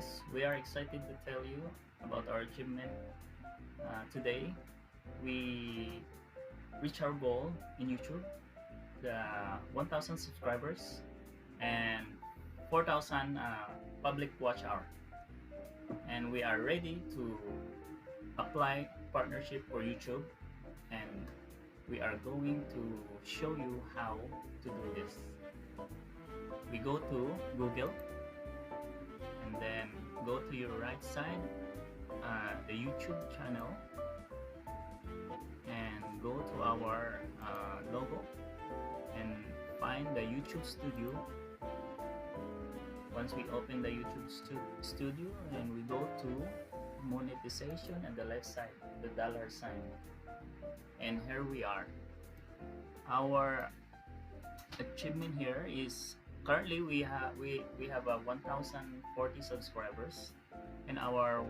guys, we are excited to tell you about our achievement. Today, we reach our goal in YouTube, the 1,000 subscribers and 4,000 public watch hour. And we are ready to apply partnership for YouTube, and we are going to show you how to do this. We go to Google, and then go to your right side, the YouTube channel, and go to our logo and find the YouTube studio. Once we open the YouTube studio, and we go to monetization and the left side, the dollar sign, and here we are. Our achievement here is currently we have a 1,040 subscribers, and our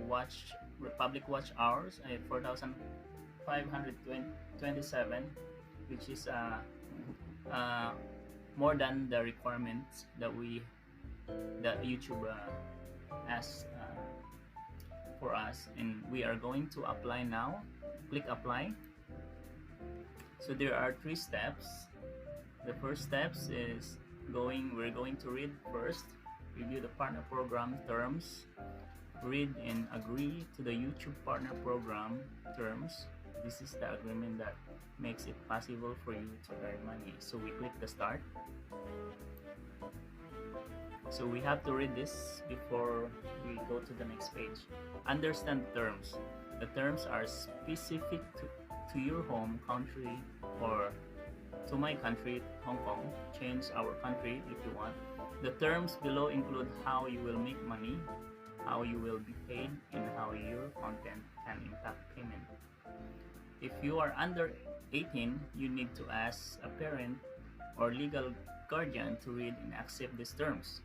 public watch hours at 4,527, which is more than the requirements that YouTube asks for us. And we are going to apply now. Click apply. So there are 3 steps. The first steps is we're going to read first, review the partner program terms, read and agree to the YouTube partner program terms. This is the agreement that makes it possible for you to earn money. So we click the start. So we have to read this before we go to the next page. Understand the terms. The terms are specific to your home country, or to my country, Hong Kong. Change our country if you want. The terms below include how you will make money, how you will be paid, and how your content can impact payment. If you are under 18, you need to ask a parent or legal guardian to read and accept these terms.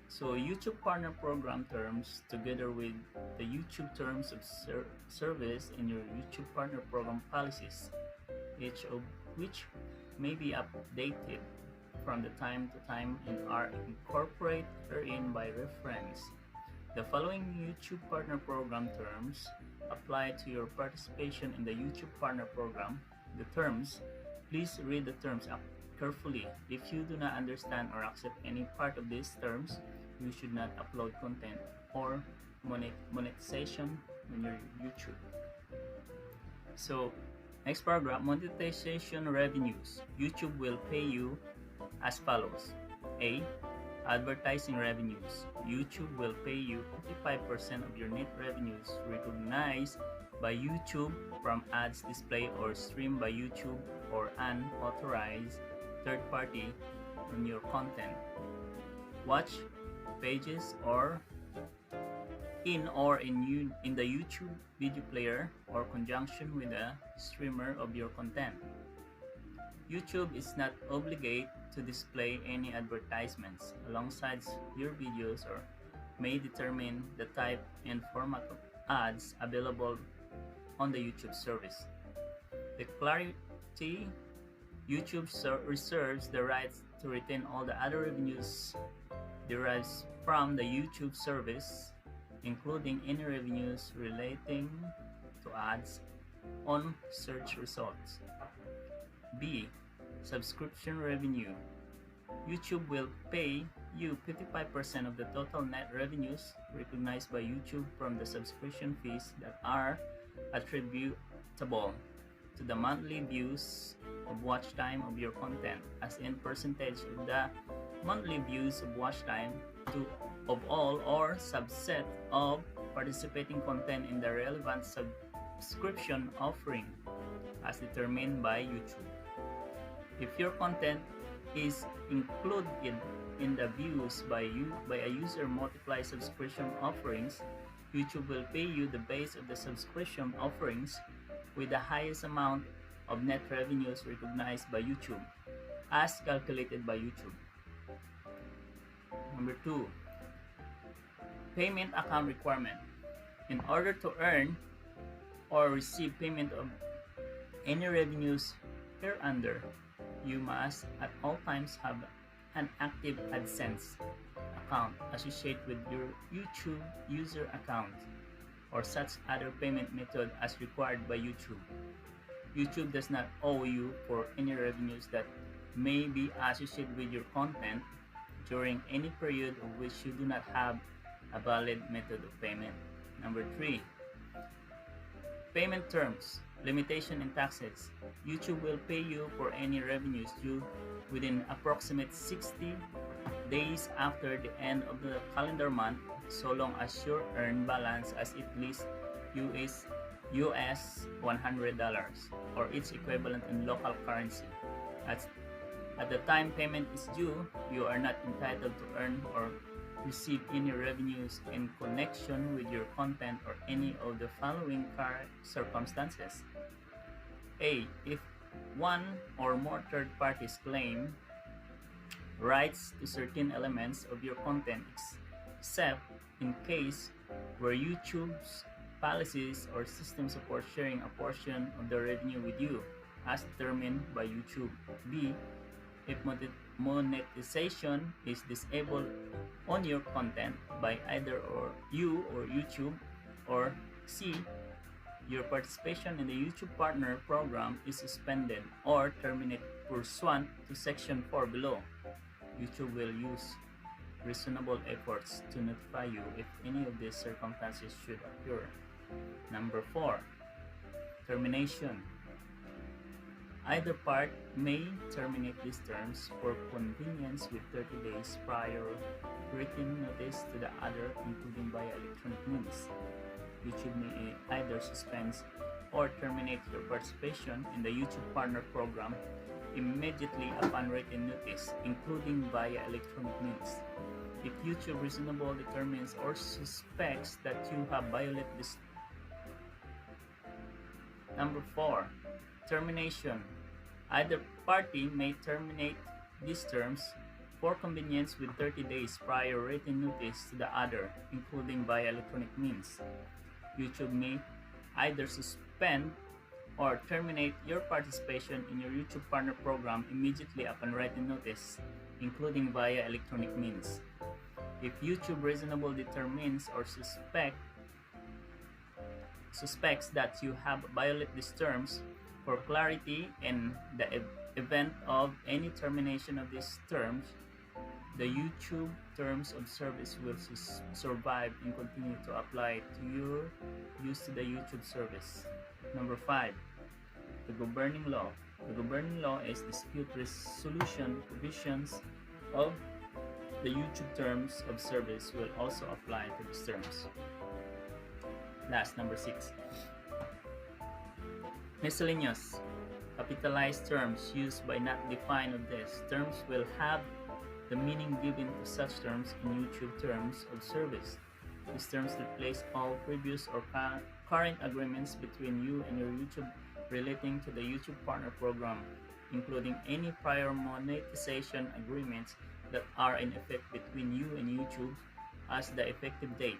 So YouTube partner program terms, together with the YouTube terms of service and your YouTube partner program policies, each of which may be updated from the time to time and are incorporated herein by reference. The following YouTube partner program terms apply to your participation in the YouTube partner program. The terms, please read the terms up carefully. If you do not understand or accept any part of these terms, you should not upload content or monetization on your YouTube. So next paragraph, monetization revenues. YouTube will pay you as follows. A. Advertising revenues. YouTube will pay you 55% of your net revenues recognized by YouTube from ads displayed or streamed by YouTube or an authorized third party on your content, watch pages, or in the YouTube video player, or conjunction with a streamer of your content. YouTube is not obligated to display any advertisements alongside your videos, or may determine the type and format of ads available on the YouTube service. The clarity, YouTube reserves the rights to retain all the other revenues derived from the YouTube service, including any revenues relating to ads on search results. B. Subscription revenue. YouTube will pay you 55% of the total net revenues recognized by YouTube from the subscription fees that are attributable to the monthly views of watch time of your content, as in percentage of the monthly views of watch time of all or subset of participating content in the relevant subscription offering as determined by YouTube. If your content is included in the views by a user multiply subscription offerings, YouTube will pay you the base of the subscription offerings with the highest amount of net revenues recognized by YouTube, as calculated by YouTube. Number 2. Payment account requirement. In order to earn or receive payment of any revenues hereunder, you must at all times have an active AdSense account associated with your YouTube user account or such other payment method as required by YouTube. YouTube does not owe you for any revenues that may be associated with your content during any period of which you do not have a valid method of payment. Number 3, payment terms, limitation and taxes. YouTube will pay you for any revenues due within approximate 60 days after the end of the calendar month, so long as your earned balance as at least US $100 or its equivalent in local currency. At the time payment is due, you are not entitled to earn or receive any revenues in connection with your content or any of the following circumstances. A. If one or more third parties claim rights to certain elements of your content, except in case where YouTube's policies or system support sharing a portion of the revenue with you, as determined by YouTube. B. If monetization is disabled on your content by either you or YouTube, or C. Your participation in the YouTube Partner Program is suspended or terminated pursuant to Section 4 below. YouTube will use reasonable efforts to notify you if any of these circumstances should occur. Number 4, termination. Either part may terminate these terms for convenience with 30 days prior written notice to the other, including via electronic means. YouTube may either suspend or terminate your participation in the YouTube Partner Program immediately upon written notice, including via electronic means. If YouTube reasonably determines or suspects that you have violated this. Number 4, termination. Either party may terminate these terms for convenience with 30 days prior written notice to the other, including via electronic means. YouTube may either suspend or terminate your participation in your YouTube Partner Program immediately upon written notice, including via electronic means. If YouTube reasonably determines or suspects that you have violated these terms, for clarity in the event of any termination of these terms, the YouTube Terms of Service will survive and continue to apply to your use to the YouTube service. Number 5, the governing law. The governing law is dispute resolution provisions of the YouTube Terms of Service will also apply to these terms. Last, number 6. Miscellaneous. Capitalized terms used by not defined of this terms will have the meaning given to such terms in YouTube Terms of Service. These terms replace all previous or current agreements between you and your YouTube relating to the YouTube Partner Program, including any prior monetization agreements that are in effect between you and YouTube as the effective date,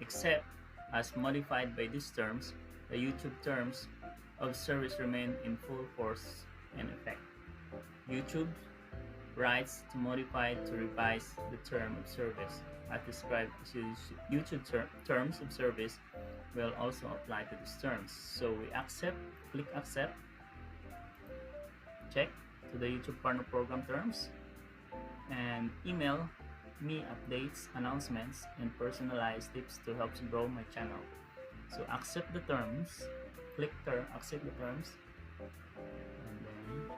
except as modified by these terms. The YouTube Terms of Service remain in full force and effect. YouTube's rights to modify to revise the term of service as described in YouTube Terms of Service will also apply to these terms. So we click accept, check to the YouTube Partner Program terms, and email me updates, announcements, and personalized tips to help grow my channel. So accept the terms, click accept the terms, and then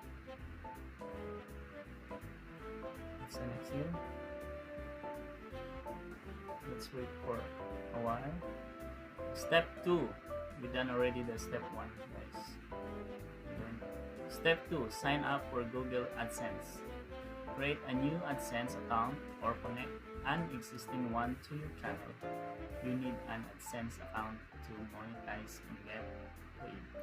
what's the next here? Let's wait for a while. Step 2, we done already the step 1, guys. Step 2, sign up for Google AdSense. Create a new AdSense account or connect an existing one to your channel. You need an AdSense account to monetize and get paid.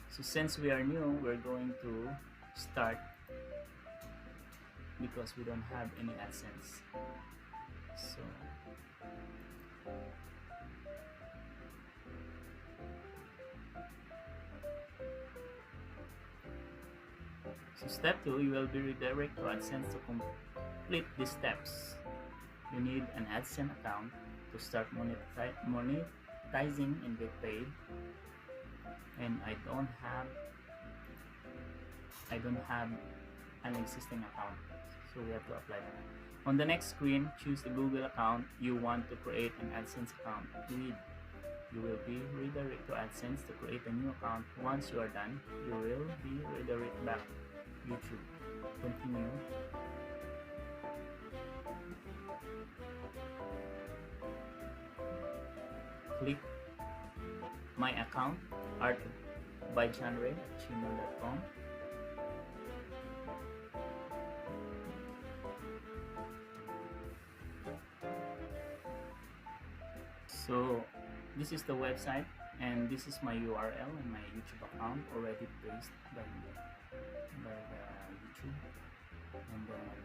So since we are new, we're going to start because we don't have any AdSense. So step 2, you will be redirected to AdSense to complete these steps. you need an AdSense account to start monetizing and get paid. And I don't have an existing account, so we have to apply that. On the next screen, choose the Google account you want to create an AdSense account with. You will be redirected to AdSense to create a new account. Once you are done, you will be redirected back to YouTube. Continue. Click My Account, artbygenre@gmail.com. So this is the website, and this is my URL and my YouTube account already placed by the YouTube. And then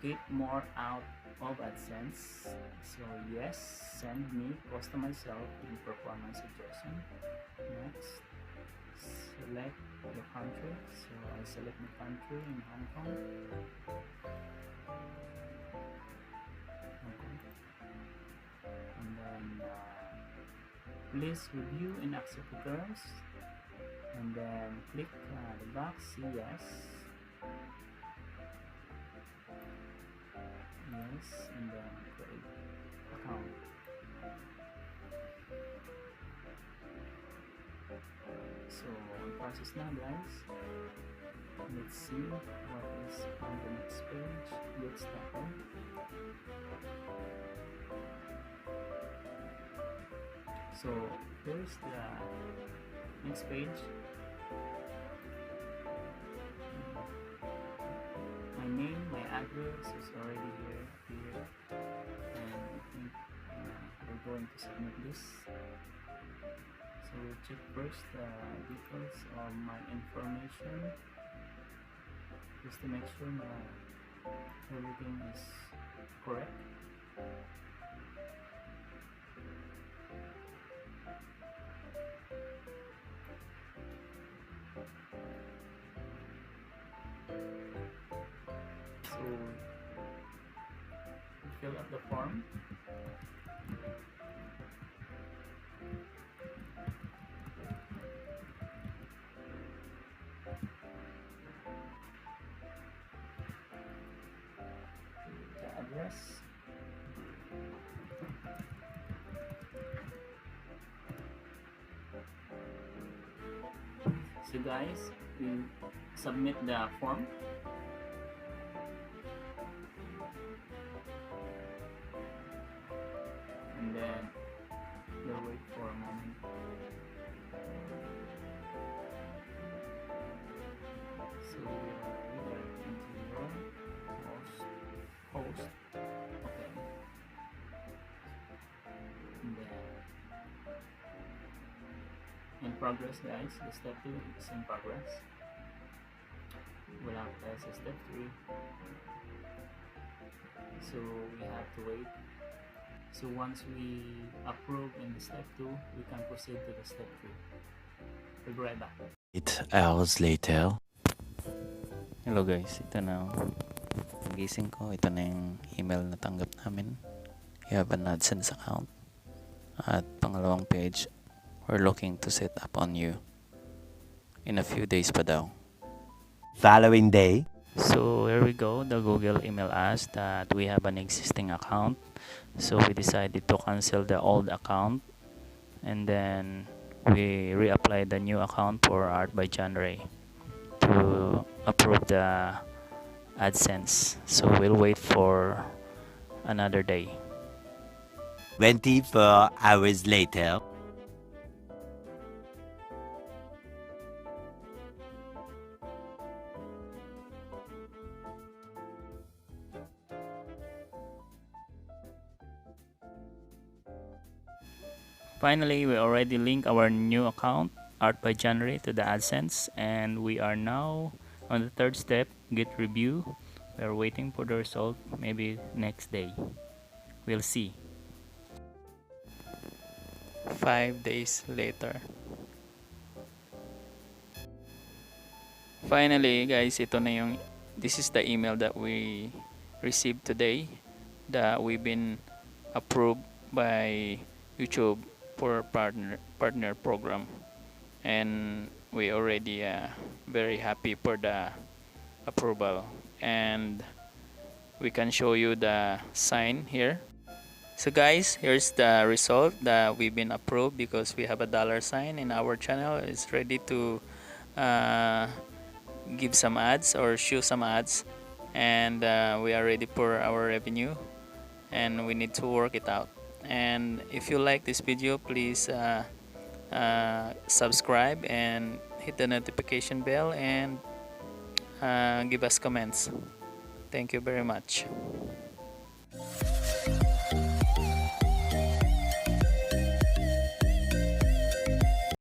get more out of AdSense. So yes, send me, post myself in performance suggestion. Next, select the country. So I select my country in Hong Kong. And then please review and accept the terms, and then click the box, yes, and then create account. So on process now, guys. Let's see what is on the next page. Get started. So here's the next page. My name, my address is already here, and I think we're going to submit this. So we'll check first the details of my information, just to make sure that everything is correct. So fill up the form. The address. So guys, we submit the form. And then we'll wait for a moment. So we'll redirect into your host. Okay. And then in progress, guys. The step 2 is in progress. We'll have to step 3. So we have to wait. So once we approve in the step 2, we can proceed to the step 3. We'll be right back. 8 hours later. Hello guys, ito na. Pagising ko, ito na yung email na tanggap namin. You have an AdSense account. At pangalawang page, we're looking to set up on you. In a few days pa daw. Following day. So here we go. The Google email us that we have an existing account. So we decided to cancel the old account, and then we reapply the new account for Art by Genre to approve the AdSense. So we'll wait for another day. 24 hours later. Finally, we already linked our new account, Art by Genre, to the AdSense, and we are now on the third step, Git review. We are waiting for the result, maybe next day. We'll see. 5 days later. Finally, guys, this is the email that we received today, that we've been approved by YouTube for partner program, and we already very happy for the approval, and we can show you the sign here. So guys, here's the result that we've been approved because we have a dollar sign in our channel. It's ready to uh, give some ads or show some ads, and we are ready for our revenue, and we need to work it out. And if you like this video, please subscribe and hit the notification bell, and give us comments. Thank you very much.